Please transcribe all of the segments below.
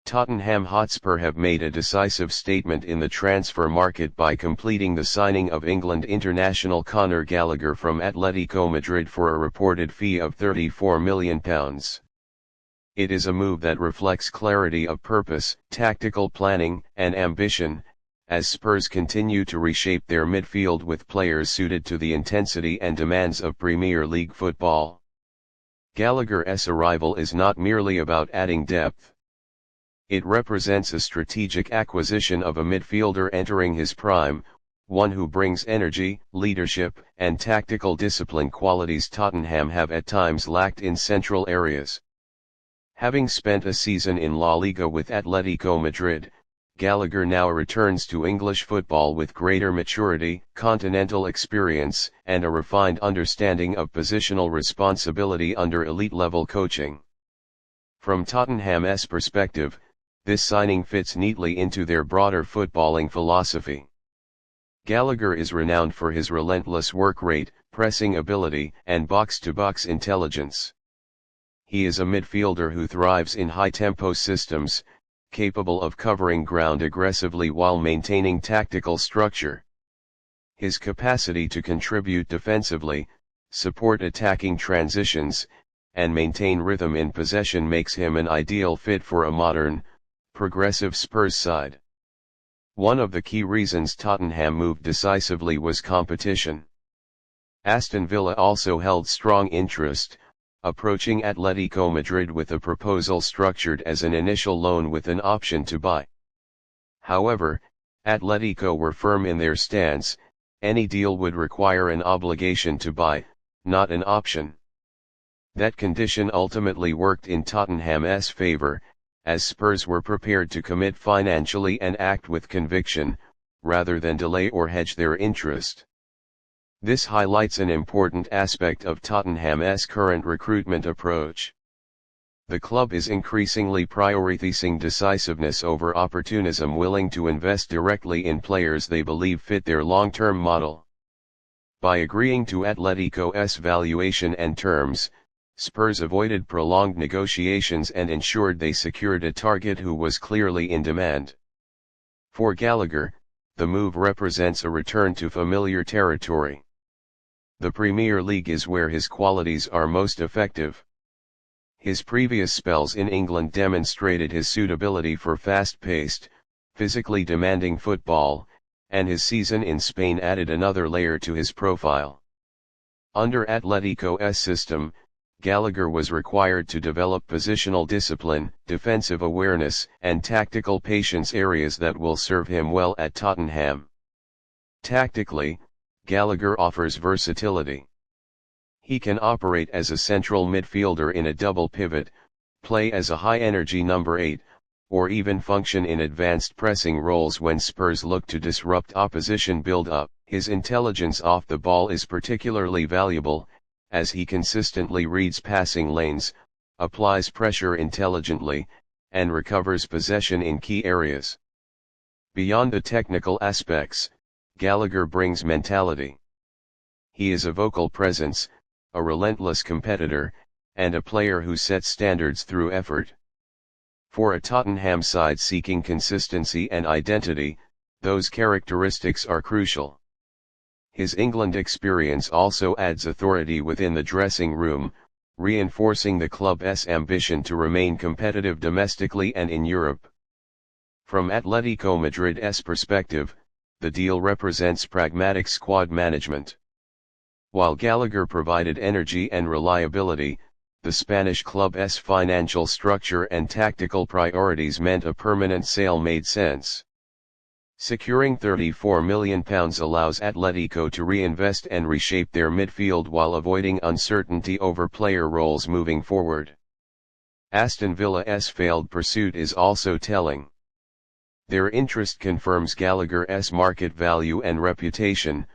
Tottenham Hotspur have made a decisive statement in the transfer market by completing the signing of England international Conor Gallagher from Atletico Madrid for a reported fee of £34 million. It is a move that reflects clarity of purpose, tactical planning, and ambition, as Spurs continue to reshape their midfield with players suited to the intensity and demands of Premier League football. Gallagher's arrival is not merely about adding depth. It represents a strategic acquisition of a midfielder entering his prime, one who brings energy, leadership, and tactical discipline qualities Tottenham have at times lacked in central areas. Having spent a season in LaLiga with Atletico Madrid, Gallagher now returns to English football with greater maturity, continental experience, and a refined understanding of positional responsibility under elite-level coaching. From Tottenham's perspective, this signing fits neatly into their broader footballing philosophy. Gallagher is renowned for his relentless work rate, pressing ability, and box-to-box intelligence. He is a midfielder who thrives in high-tempo systems, capable of covering ground aggressively while maintaining tactical structure. His capacity to contribute defensively, support attacking transitions, and maintain rhythm in possession makes him an ideal fit for a modern, progressive Spurs side. One of the key reasons Tottenham moved decisively was competition. Aston Villa also held strong interest, approaching Atletico Madrid with a proposal structured as an initial loan with an option to buy. However, Atletico were firm in their stance: any deal would require an obligation to buy, not an option. That condition ultimately worked in Tottenham's favor, as Spurs were prepared to commit financially and act with conviction, rather than delay or hedge their interest. This highlights an important aspect of Tottenham's current recruitment approach. The club is increasingly prioritizing decisiveness over opportunism, willing to invest directly in players they believe fit their long-term model. By agreeing to Atletico's valuation and terms, Spurs avoided prolonged negotiations and ensured they secured a target who was clearly in demand. For Gallagher, the move represents a return to familiar territory. The Premier League is where his qualities are most effective. His previous spells in England demonstrated his suitability for fast-paced, physically demanding football, and his season in Spain added another layer to his profile. Under Atletico's system, Gallagher was required to develop positional discipline, defensive awareness, and tactical patience, areas that will serve him well at Tottenham. Tactically, Gallagher offers versatility. He can operate as a central midfielder in a double pivot, play as a high-energy number 8, or even function in advanced pressing roles when Spurs look to disrupt opposition build-up. His intelligence off the ball is particularly valuable, as he consistently reads passing lanes, applies pressure intelligently, and recovers possession in key areas. Beyond the technical aspects, Gallagher brings mentality. He is a vocal presence, a relentless competitor, and a player who sets standards through effort. For a Tottenham side seeking consistency and identity, those characteristics are crucial. His England experience also adds authority within the dressing room, reinforcing the club's ambition to remain competitive domestically and in Europe. From Atletico Madrid's perspective, the deal represents pragmatic squad management. While Gallagher provided energy and reliability, the Spanish club's financial structure and tactical priorities meant a permanent sale made sense. Securing £34 million allows Atletico to reinvest and reshape their midfield while avoiding uncertainty over player roles moving forward. Aston Villa's failed pursuit is also telling. Their interest confirms Gallagher's market value and reputation,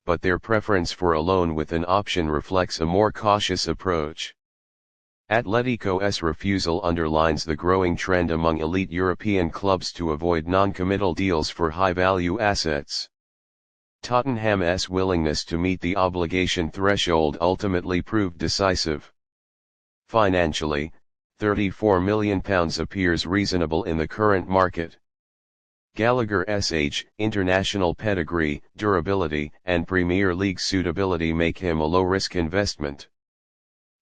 but their preference for a loan with an option reflects a more cautious approach. Atletico's refusal underlines the growing trend among elite European clubs to avoid non-committal deals for high-value assets. Tottenham's willingness to meet the obligation threshold ultimately proved decisive. Financially, £34 million appears reasonable in the current market. Gallagher's age, international pedigree, durability, and Premier League suitability make him a low-risk investment.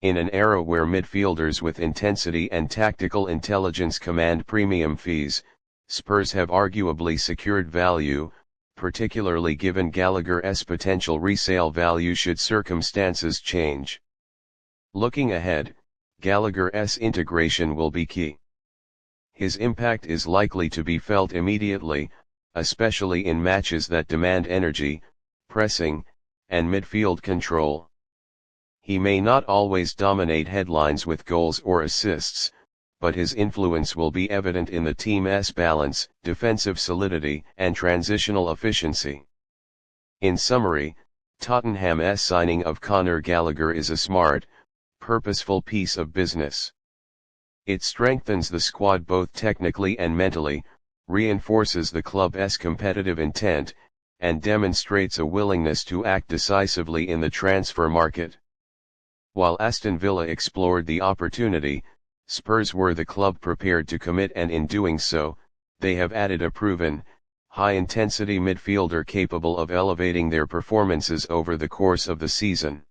In an era where midfielders with intensity and tactical intelligence command premium fees, Spurs have arguably secured value, particularly given Gallagher's potential resale value should circumstances change. Looking ahead, Gallagher's integration will be key. His impact is likely to be felt immediately, especially in matches that demand energy, pressing, and midfield control. He may not always dominate headlines with goals or assists, but his influence will be evident in the team's balance, defensive solidity, and transitional efficiency. In summary, Tottenham's signing of Conor Gallagher is a smart, purposeful piece of business. It strengthens the squad both technically and mentally, reinforces the club's competitive intent, and demonstrates a willingness to act decisively in the transfer market. While Aston Villa explored the opportunity, Spurs were the club prepared to commit, and in doing so, they have added a proven, high-intensity midfielder capable of elevating their performances over the course of the season.